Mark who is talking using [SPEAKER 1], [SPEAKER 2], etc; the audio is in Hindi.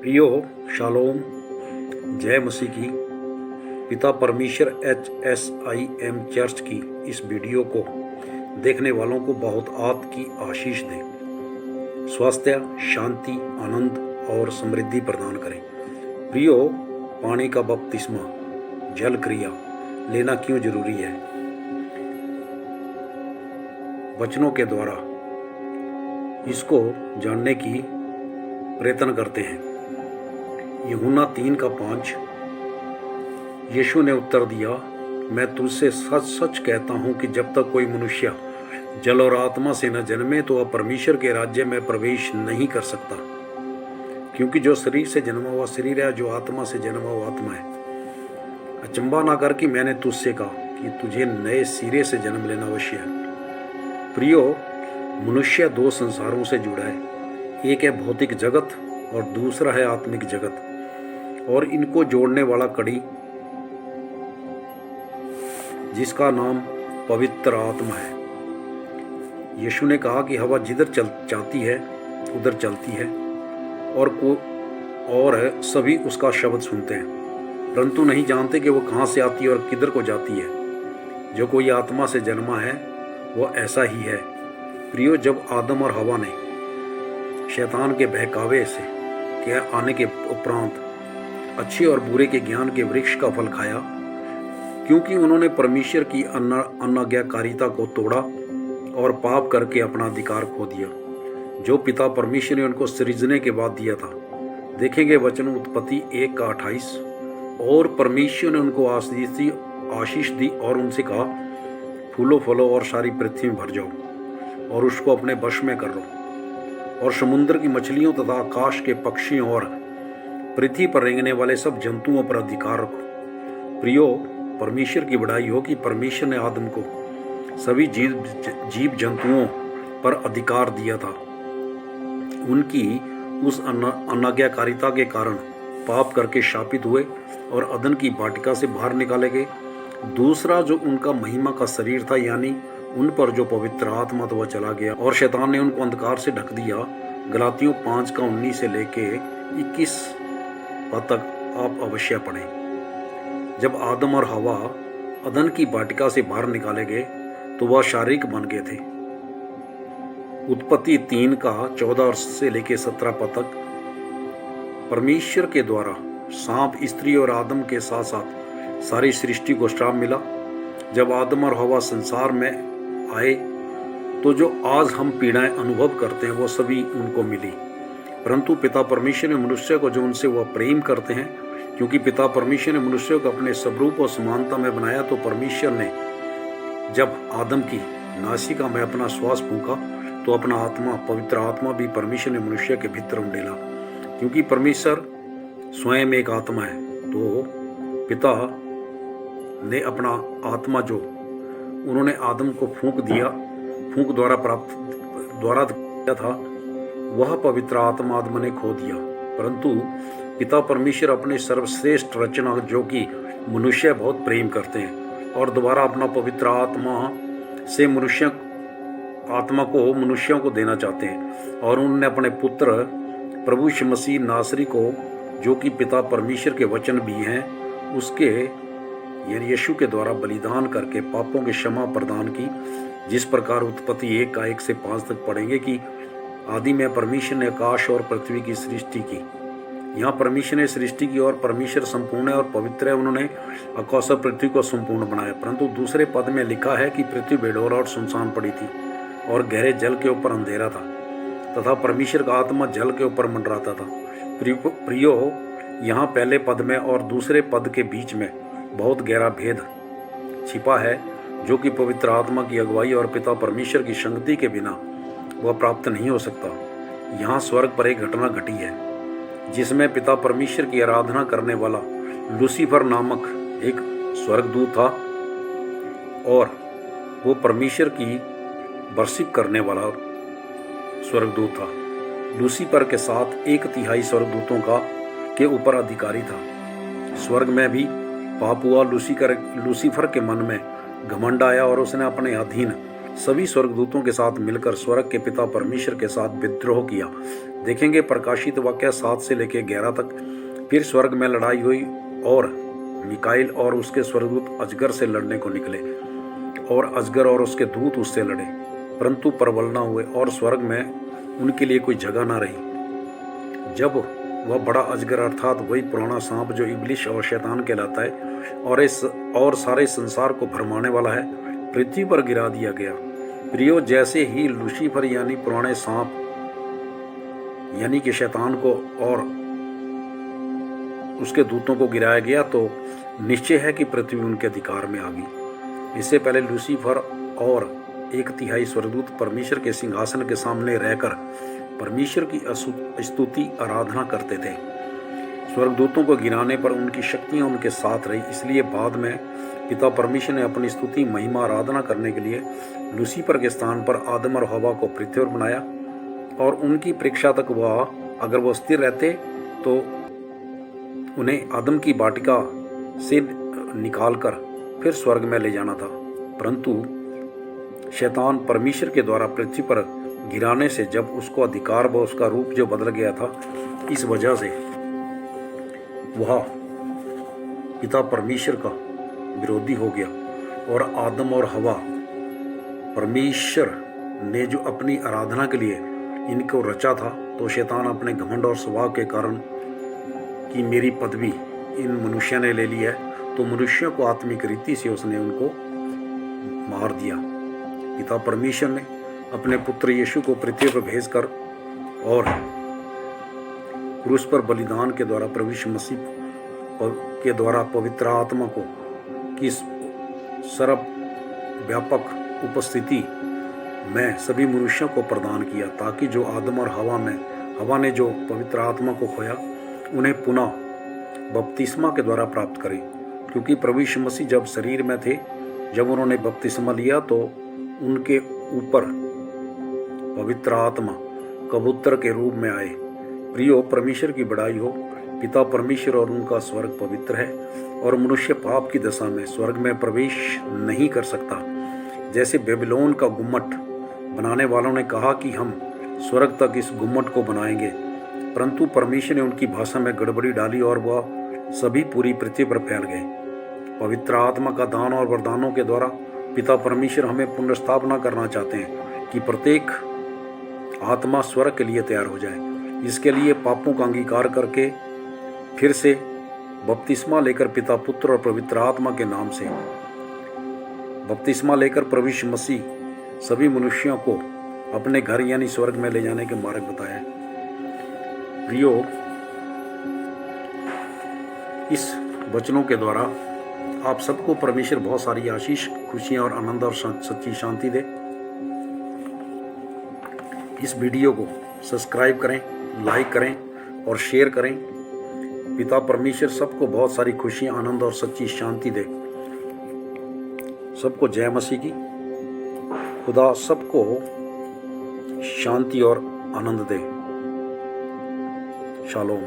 [SPEAKER 1] प्रियो शालोम, जय मसीह की। पिता परमेश्वर HSIM चर्च की इस वीडियो को देखने वालों को बहुत आत की आशीष दे, स्वास्थ्य, शांति, आनंद और समृद्धि प्रदान करें। प्रियो, पानी का बपतिस्मा, जल क्रिया लेना क्यों जरूरी है? वचनों के द्वारा इसको जानने की प्रयत्न करते हैं। यूहन्ना 3:5। यीशु ने उत्तर दिया, मैं तुझसे सच सच कहता हूँ कि जब तक कोई मनुष्य जल और आत्मा से न जन्मे तो वह परमेश्वर के राज्य में प्रवेश नहीं कर सकता। क्योंकि जो शरीर से जन्मा हुआ शरीर है, जो आत्मा से जन्मा हुआ आत्मा है। अचंबा ना कर कि मैंने तुझसे कहा कि तुझे नए सिरे से जन्म लेना अवश्य है। प्रियो, मनुष्य दो संसारों से जुड़ा है, एक है भौतिक जगत और दूसरा है आत्मिक जगत, और इनको जोड़ने वाला कड़ी जिसका नाम पवित्र आत्मा है। यीशु ने कहा कि हवा जिधर जाती है उधर चलती है और सभी उसका शब्द सुनते हैं, परंतु नहीं जानते कि वो कहाँ से आती है और किधर को जाती है। जो कोई आत्मा से जन्मा है वो ऐसा ही है। प्रियो, जब आदम और हवा ने शैतान के बहकावे से आने के उपरांत अच्छे और बुरे के ज्ञान के वृक्ष का फल खाया, क्योंकि उन्होंने परमेश्वर की अनाज्ञाकारिता को तोड़ा और पाप करके अपना अधिकार खो दिया जो पिता परमेश्वर ने उनको सृजने के बाद दिया था। देखेंगे वचन उत्पत्ति 1:28। और परमेश्वर ने उनको आशीष दी और उनसे कहा, फूलो फलो और सारी पृथ्वी में भर जाओ और उसको अपने वश में कर लो, और समुद्र की मछलियों तथा आकाश के पक्षियों और पृथ्वी पर रेंगने वाले सब जंतुओं पर अधिकार रखो। प्रियो, परमेश्वर की बड़ाई हो कि परमेश्वर ने आदम को सभी जीव जंतुओं पर अधिकार दिया था। उनकी उस अनाज्ञाकारिता के कारण पाप करके शापित हुए और अदन की वाटिका से बाहर निकाले गए। दूसरा, जो उनका महिमा का शरीर था, यानी उन पर जो पवित्र आत्मा तो वह चला गया और शैतान ने उनको अंधकार से ढक दिया। गलातियों 5:19 से लेके 21 पद तक आप अवश्य पढ़ें। जब आदम और हवा अदन की वाटिका से बाहर निकाले गए तो वह शारीरिक बन गए थे। उत्पत्ति 3:14 से लेके 17 पद तक परमेश्वर के द्वारा सांप, स्त्री और आदम के साथ साथ सारी सृष्टि को श्राप मिला। जब आदम और हवा संसार में आए तो जो आज हम पीड़ाएं अनुभव करते हैं वो सभी उनको मिली, परंतु पिता परमेश्वर ने मनुष्य को जो उनसे वह प्रेम करते हैं, क्योंकि पिता परमेश्वर ने मनुष्य को अपने स्वरूप और समानता में बनाया, तो परमेश्वर ने जब आदम की नासिका में अपना श्वास फूंका तो अपना आत्मा, पवित्र आत्मा भी परमेश्वर ने मनुष्य के भीतर उंडेला। क्योंकि परमेश्वर स्वयं एक आत्मा है, तो पिता ने अपना आत्मा जो उन्होंने आदम को फूंक द्वारा किया था, वह पवित्र आत्मा आदम ने खो दिया। परंतु पिता परमेश्वर अपने सर्वश्रेष्ठ रचना जो कि मनुष्य बहुत प्रेम करते हैं, और दोबारा अपना पवित्र आत्मा से मनुष्यों को देना चाहते हैं, और उन्होंने अपने पुत्र प्रभु यीशु मसीह नासरी को, जो कि पिता परमेश्वर के वचन भी हैं, उसके यानी यीशु के द्वारा बलिदान करके पापों की क्षमा प्रदान की। जिस प्रकार उत्पत्ति 1:1 से 5 तक पढ़ेंगे कि आदि में परमेश्वर ने आकाश और पृथ्वी की सृष्टि की। यहाँ परमेश्वर ने सृष्टि की और परमेश्वर संपूर्ण है और पवित्र है, उन्होंने आकाश और पृथ्वी को संपूर्ण बनाया। परंतु दूसरे पद में लिखा है कि पृथ्वी बेडौल और सुनसान पड़ी थी और गहरे जल के ऊपर अंधेरा था, तथा परमेश्वर का आत्मा जल के ऊपर मंडराता था। प्रियो, यहाँ पहले पद में और दूसरे पद के बीच में बहुत गहरा भेद छिपा है, जो कि पवित्र आत्मा की अगुवाई और पिता परमेश्वर की संगति के बिना वह प्राप्त नहीं हो सकता। यहाँ स्वर्ग पर एक घटना घटी है जिसमें पिता परमेश्वर की आराधना करने वाला लूसीफर नामक एक स्वर्गदूत था, और वो परमेश्वर की वर्शिप करने वाला स्वर्गदूत था। लूसीफर के साथ 1/3 स्वर्गदूतों के ऊपर अधिकारी था। स्वर्ग में भी पाप हुआ। लूसीफर के मन में घमंड आया और उसने अपने अधीन सभी स्वर्गदूतों के साथ मिलकर स्वर्ग के पिता परमेश्वर के साथ विद्रोह किया। देखेंगे प्रकाशित वाक्य 7 से लेकर 11 तक। फिर स्वर्ग में लड़ाई हुई और मिकाइल और उसके स्वर्गदूत अजगर से लड़ने को निकले और अजगर और उसके दूत उससे लड़े, परंतु प्रबल न हुए और स्वर्ग में उनके लिए कोई जगह न रही। जब वह बड़ा अजगर अर्थात वही पुराना सांप जो इब्लिस और शैतान कहलाता है और सारे संसार को भरमाने वाला है, पृथ्वी पर गिरा दिया गया। प्रियो, जैसे ही लूसीफर यानी पुराने सांप यानी कि शैतान को और उसके दूतों को गिराया गया, तो निश्चय है कि पृथ्वी उनके अधिकार में आ गई। इससे पहले लूसीफर और 1/3 स्वर्गदूत परमेश्वर के सिंहासन के सामने रहकर परमेश्वर की स्तुति आराधना करते थे। स्वर्गदूतों को गिराने पर उनकी शक्तियां उनके साथ रही, इसलिए बाद में पिता परमेश्वर ने अपनी स्तुति महिमा आराधना करने के लिए लूसीफर के स्थान पर आदम और हवा को पृथ्वी पर बनाया और उनकी परीक्षा तक अगर वो स्थिर रहते तो उन्हें आदम की वाटिका से निकालकर फिर स्वर्ग में ले जाना था। परंतु शैतान परमेश्वर के द्वारा पृथ्वी पर गिराने से जब उसको अधिकार व उसका रूप जो बदल गया था, इस वजह से वह पिता परमेश्वर का विरोधी हो गया और आदम और हवा परमेश्वर ने जो अपनी आराधना के लिए इनको रचा था, तो शैतान अपने घमंड और स्वभाव के कारण कि मेरी पदवी इन मनुष्य ने ले ली है, तो मनुष्यों को आत्मिक रीति से उसने उनको मार दिया। पिता परमेश्वर ने अपने पुत्र यीशु को पृथ्वी पर भेजकर और क्रूस पर बलिदान के द्वारा प्रभु यीशु मसीह के द्वारा पवित्र आत्मा को की सर्वव्यापक उपस्थिति में सभी मनुष्यों को प्रदान किया, ताकि जो आदम और हवा ने जो पवित्र आत्मा को खोया, उन्हें पुनः बपतिस्मा के द्वारा प्राप्त करें। क्योंकि प्रभु यीशु मसीह जब शरीर में थे, जब उन्होंने बपतिस्मा लिया, तो उनके ऊपर पवित्र आत्मा कबूतर के रूप में आए। प्रियो, परमेश्वर की बड़ाई हो। पिता परमेश्वर और उनका स्वर्ग पवित्र है और मनुष्य पाप की दशा में स्वर्ग में प्रवेश नहीं कर सकता। जैसे बेबीलोन का गुम्मट बनाने वालों ने कहा कि हम स्वर्ग तक इस गुम्मट को बनाएंगे, परंतु परमेश्वर ने उनकी भाषा में गड़बड़ी डाली और वह सभी पूरी पृथ्वी पर फैल गए। पवित्र आत्मा का दान और वरदानों के द्वारा पिता परमेश्वर हमें पुनर्स्थापना करना चाहते हैं कि प्रत्येक आत्मा स्वर्ग के लिए तैयार हो जाए। इसके लिए पापों का अंगीकार करके फिर से बपतिस्मा लेकर पिता, पुत्र और पवित्र आत्मा के नाम से बपतिस्मा लेकर प्रभु यीशु मसीह सभी मनुष्यों को अपने घर यानी स्वर्ग में ले जाने के मार्ग बताया। प्रियो, इस वचनों के द्वारा आप सबको परमेश्वर बहुत सारी आशीष, खुशियां और आनंद और सच्ची शांति दे। इस वीडियो को सब्सक्राइब करें, लाइक करें और शेयर करें। पिता परमेश्वर सबको बहुत सारी खुशियां, आनंद और सच्ची शांति दे। सबको जय मसीह की। खुदा सबको शांति और आनंद दे। शालोम।